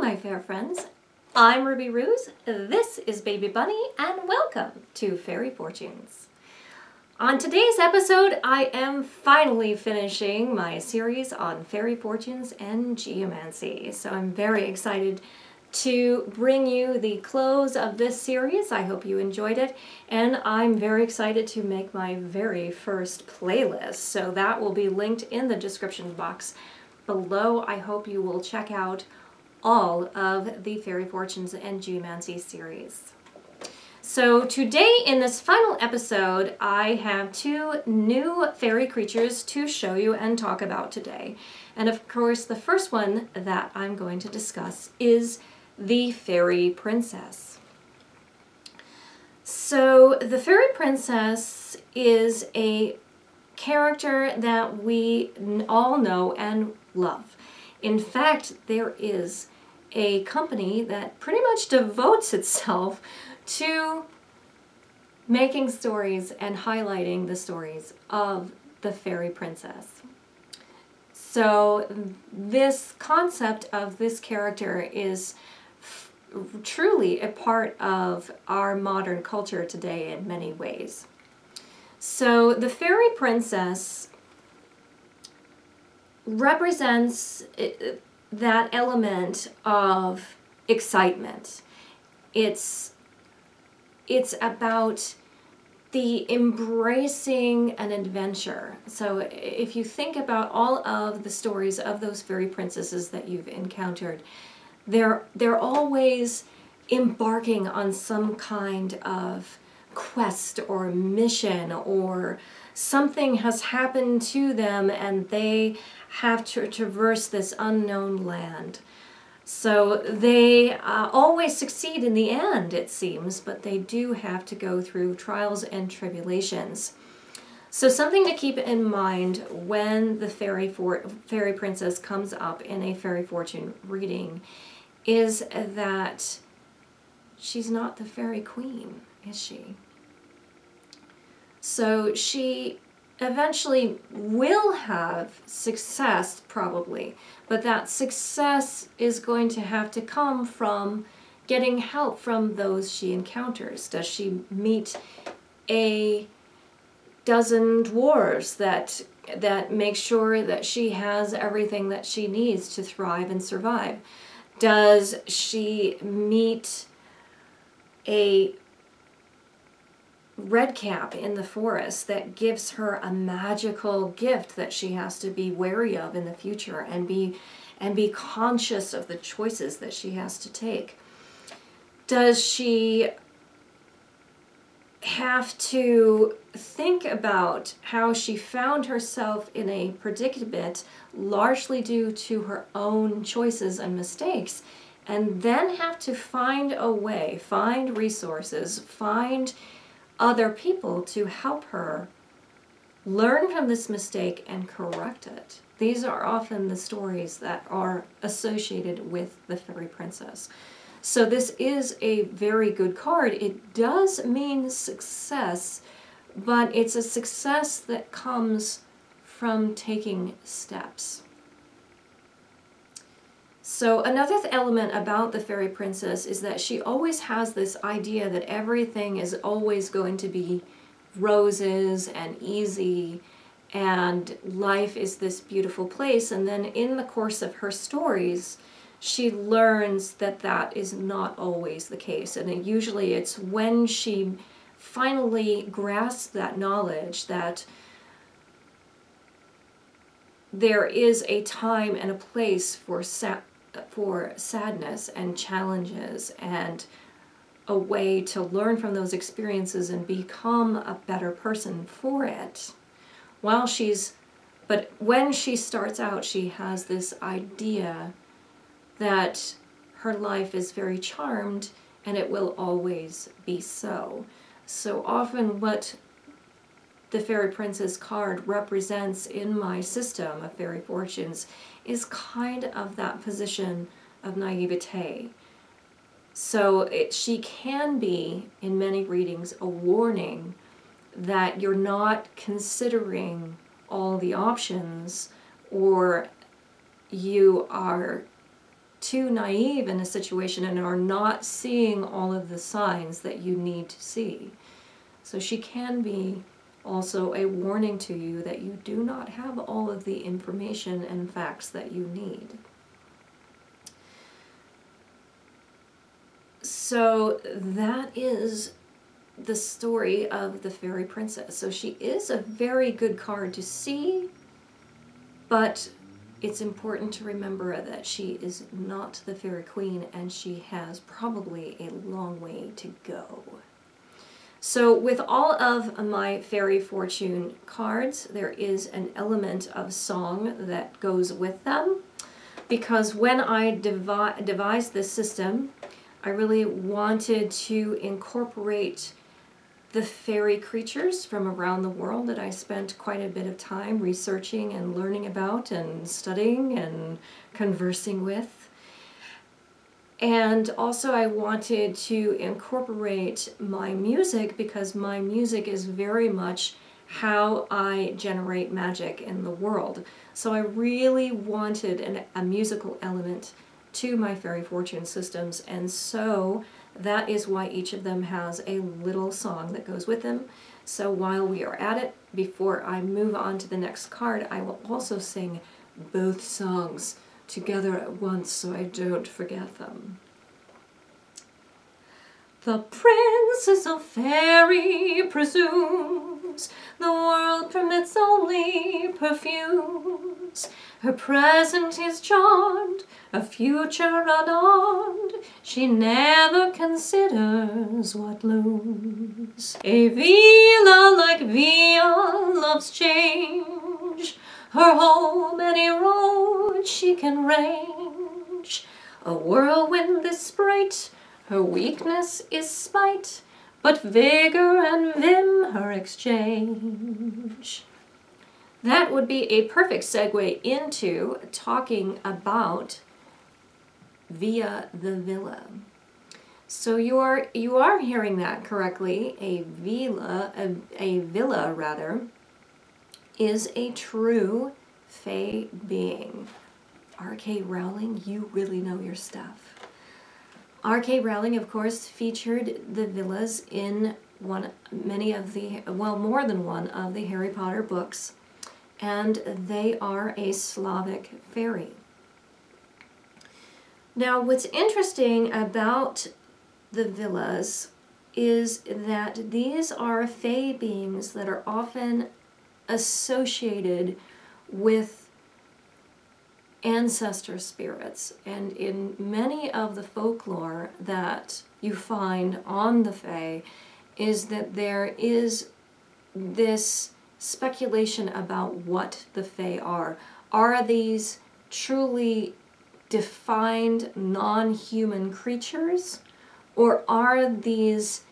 my fair friends. I'm Ruby Ruse, this is Baby Bunny, and welcome to Fairy Fortunes. On today's episode, I am finally finishing my series on fairy fortunes and geomancy. So I'm very excited to bring you the close of this series. I hope you enjoyed it, and I'm very excited to make my very first playlist. So that will be linked in the description box below. I hope you will check out all of the Fairy Fortunes and Geomancy series. So today in this final episode, I have two new fairy creatures to show you and talk about today. And of course, the first one that I'm going to discuss is the Fairy Princess. So the Fairy Princess is a character that we all know and love. In fact, there is a company that pretty much devotes itself to making stories and highlighting the stories of the Fairy Princess. So this concept of this character is truly a part of our modern culture today in many ways. So the Fairy Princess represents that element of excitement. It's about the embracing an adventure. So if you think about all of the stories of those fairy princesses that you've encountered, they're always embarking on some kind of quest or mission, or something has happened to them and they have to traverse this unknown land. So they always succeed in the end, it seems, but they do have to go through trials and tribulations. So something to keep in mind when the fairy princess comes up in a fairy fortune reading is that she's not the fairy queen, is she? So she eventually will have success, probably, but that success is going to have to come from getting help from those she encounters. Does she meet a dozen dwarves that make sure that she has everything that she needs to thrive and survive? Does she meet a redcap in the forest that gives her a magical gift that she has to be wary of in the future and be conscious of the choices that she has to take? Does she have to think about how she found herself in a predicament largely due to her own choices and mistakes, and then have to find a way, find resources, find other people to help her learn from this mistake and correct it? These are often the stories that are associated with the Fairy Princess. So this is a very good card. It does mean success, but it's a success that comes from taking steps. So another element about the Fairy Princess is that she always has this idea that everything is always going to be roses and easy, and life is this beautiful place. And then in the course of her stories, she learns that that is not always the case. And usually it's when she finally grasps that knowledge that there is a time and a place for sadness and challenges, and a way to learn from those experiences and become a better person for it. But when she starts out, she has this idea that her life is very charmed and it will always be so. So often what the Fairy Princess card represents in my system of fairy fortunes is kind of that position of naivete. So she can be, in many readings, a warning that you're not considering all the options, or you are too naive in a situation and are not seeing all of the signs that you need to see. So she can be also a warning to you that you do not have all of the information and facts that you need. So that is the story of the fairy princess. So she is a very good card to see, but it's important to remember that she is not the fairy queen and she has probably a long way to go. So with all of my fairy fortune cards, there is an element of song that goes with them, because when I devised this system, I really wanted to incorporate the fairy creatures from around the world that I spent quite a bit of time researching and learning about and studying and conversing with. And also I wanted to incorporate my music, because my music is very much how I generate magic in the world. So I really wanted a musical element to my fairy fortune systems, and so that is why each of them has a little song that goes with them. So while we are at it, before I move on to the next card, I will also sing both songs together at once so I don't forget them. The princess of fairy presumes the world permits only perfumes. Her present is charmed, a future unarmed. She never considers what looms. A villa like Via loves change. Her home any road she can range. A whirlwind is bright, her weakness is spite, but vigor and vim her exchange. That would be a perfect segue into talking about Via the Villa. So you are hearing that correctly. A villa rather, is a true fae being. R.K. Rowling, you really know your stuff. R.K. Rowling, of course, featured the villas in many of the, well, more than one of the Harry Potter books, and they are a Slavic fairy. Now, what's interesting about the villas is that these are fae beings that are often associated with ancestor spirits, and in many of the folklore that you find on the fae is that there is this speculation about what the fae are. Are these truly defined non-human creatures, or are these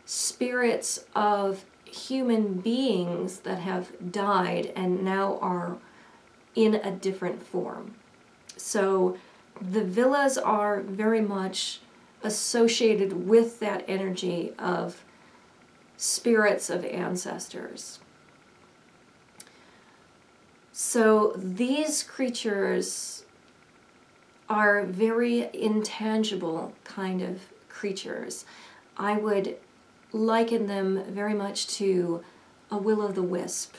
spirits of human beings that have died and now are in a different form? So the villas are very much associated with that energy of spirits of ancestors. So these creatures are very intangible kind of creatures. I would liken them very much to a will-o'-the-wisp.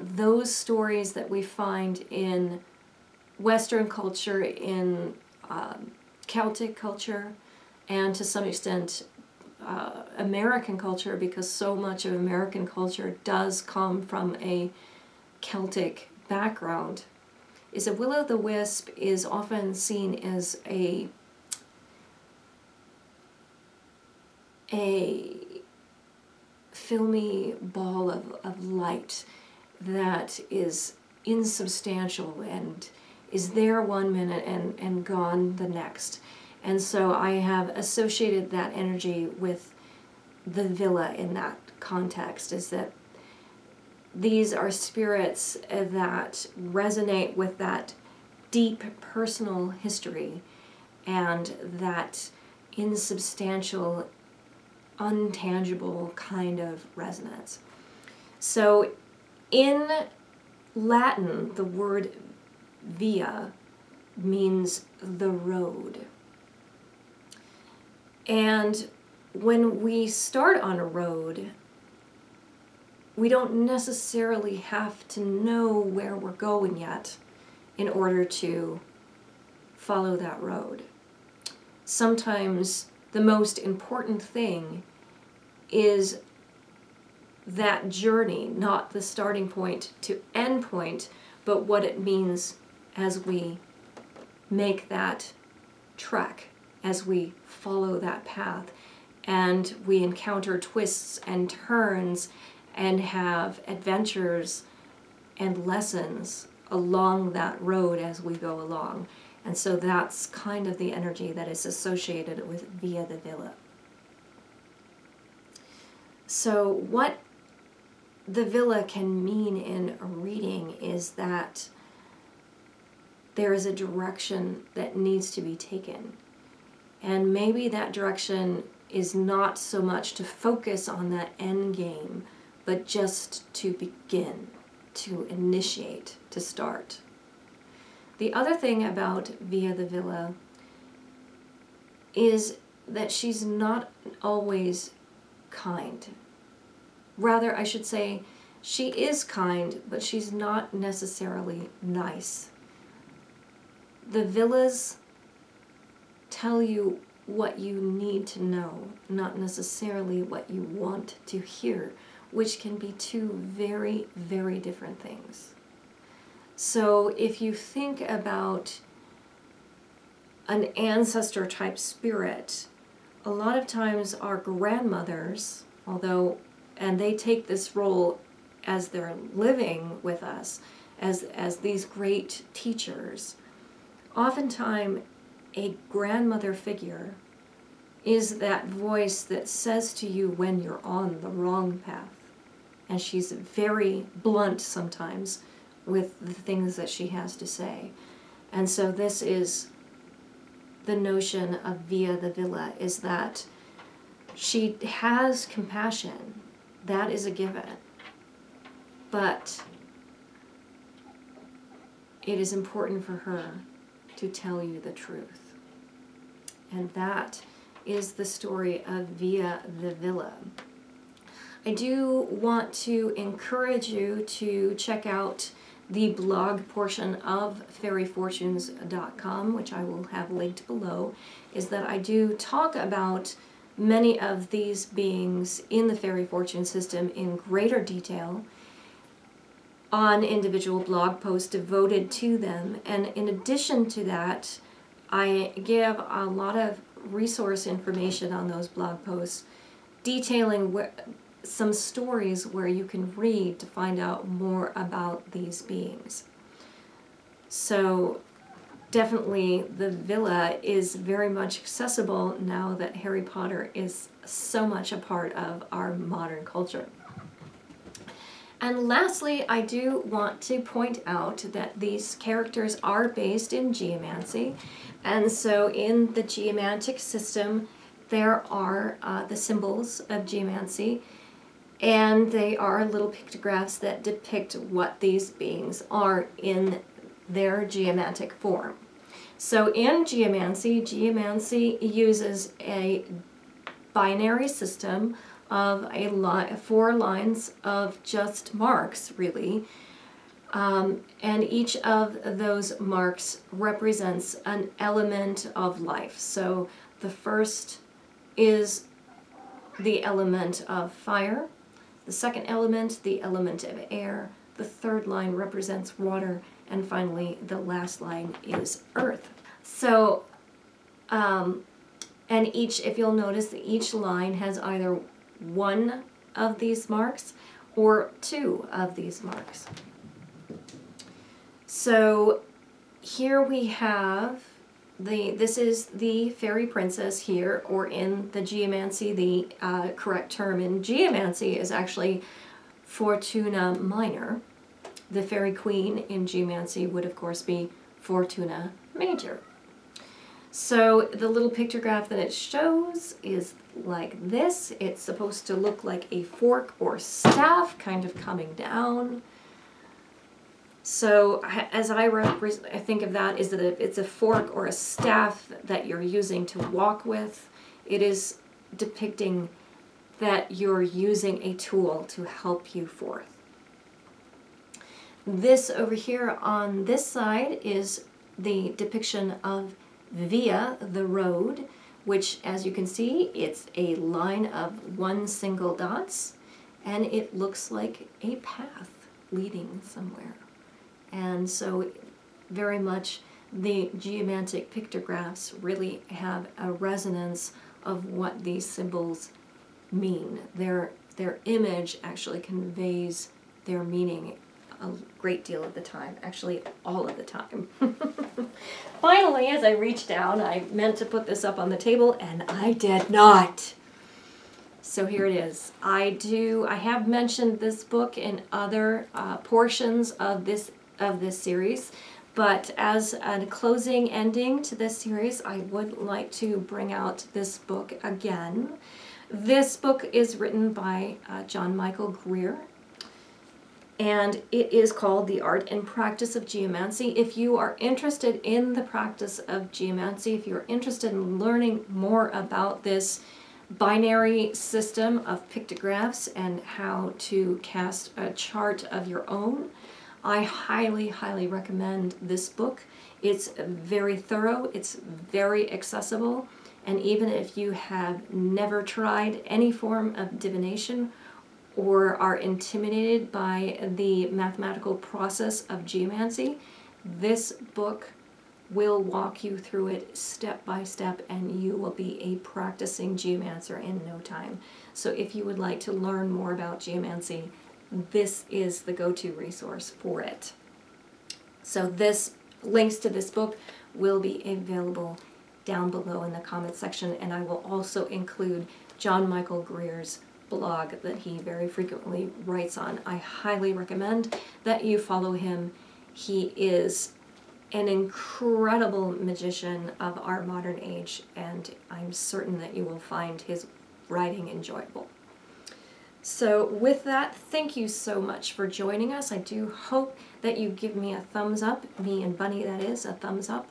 Those stories that we find in Western culture, in Celtic culture, and to some extent American culture, because so much of American culture does come from a Celtic background, is a will-o'-the-wisp is often seen as a filmy ball of light that is insubstantial and is there one minute and gone the next. And so I have associated that energy with the villa in that context, is that these are spirits that resonate with that deep personal history and that insubstantial, untangible kind of resonance. So in Latin, the word via means the road. And when we start on a road, we don't necessarily have to know where we're going yet in order to follow that road. Sometimes the most important thing is that journey, not the starting point to end point, but what it means as we make that trek, as we follow that path, and we encounter twists and turns and have adventures and lessons along that road as we go along. And so that's kind of the energy that is associated with Via the Villa. So what the villa can mean in a reading is that there is a direction that needs to be taken. And maybe that direction is not so much to focus on that end game, but just to begin, to initiate, to start. The other thing about Via the Villa is that she's not always kind. Rather, I should say, she is kind, but she's not necessarily nice. The villas tell you what you need to know, not necessarily what you want to hear, which can be two very, very different things. So if you think about an ancestor type spirit, a lot of times our grandmothers, and they take this role as they're living with us, as these great teachers, oftentimes a grandmother figure is that voice that says to you when you're on the wrong path. And she's very blunt sometimes with the things that she has to say. And so this is the notion of Via the Villa, is that she has compassion. That is a given. But it is important for her to tell you the truth. And that is the story of Via the Villa. I do want to encourage you to check out the blog portion of fairyfortunes.com, which I will have linked below, is that I do talk about many of these beings in the fairy fortune system in greater detail on individual blog posts devoted to them. And in addition to that, I give a lot of resource information on those blog posts detailing some stories where you can read to find out more about these beings. So definitely the villa is very much accessible now that Harry Potter is so much a part of our modern culture. And lastly, I do want to point out that these characters are based in Geomancy. And so in the Geomantic system, there are the symbols of Geomancy, and they are little pictographs that depict what these beings are in their geomantic form. So in Geomancy uses a binary system of 4 lines of just marks, really. And each of those marks represents an element of life. So the first is the element of fire, the second element, the element of air, the third line represents water, and finally the last line is earth. So, and if you'll notice, each line has either one of these marks or 2 of these marks. So here we have this is the fairy princess here, or in the Geomancy, the correct term in Geomancy is actually Fortuna Minor. The fairy queen in Geomancy would of course be Fortuna Major. So the little pictograph that it shows is like this. It's supposed to look like a fork or staff kind of coming down. So as I think of that, is that it's a fork or a staff that you're using to walk with. It is depicting that you're using a tool to help you forth. This over here on this side is the depiction of via, the road, which, as you can see, it's a line of one single dots, and it looks like a path leading somewhere. And so very much the geomantic pictographs really have a resonance of what these symbols mean. Their image actually conveys their meaning a great deal of the time, actually all of the time. Finally, as I reached down, I meant to put this up on the table, and I did not. So here it is. I have mentioned this book in other portions of this series, but as a closing ending to this series, I would like to bring out this book again. This book is written by John Michael Greer, and it is called The Art and Practice of Geomancy. If you are interested in the practice of geomancy, if you're interested in learning more about this binary system of pictographs and how to cast a chart of your own, I highly, highly recommend this book. It's very thorough, it's very accessible, and even if you have never tried any form of divination or are intimidated by the mathematical process of geomancy, this book will walk you through it step by step, and you will be a practicing geomancer in no time. So if you would like to learn more about geomancy, this is the go-to resource for it. So this links to this book will be available down below in the comment section, and I will also include John Michael Greer's blog that he very frequently writes on. I highly recommend that you follow him. He is an incredible magician of our modern age, and I'm certain that you will find his writing enjoyable. So with that, thank you so much for joining us. I do hope that you give me a thumbs up, me and Bunny that is, a thumbs up,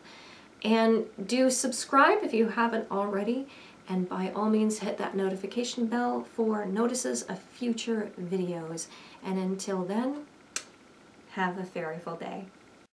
and do subscribe if you haven't already, and by all means hit that notification bell for notices of future videos. And until then, have a fairyful day.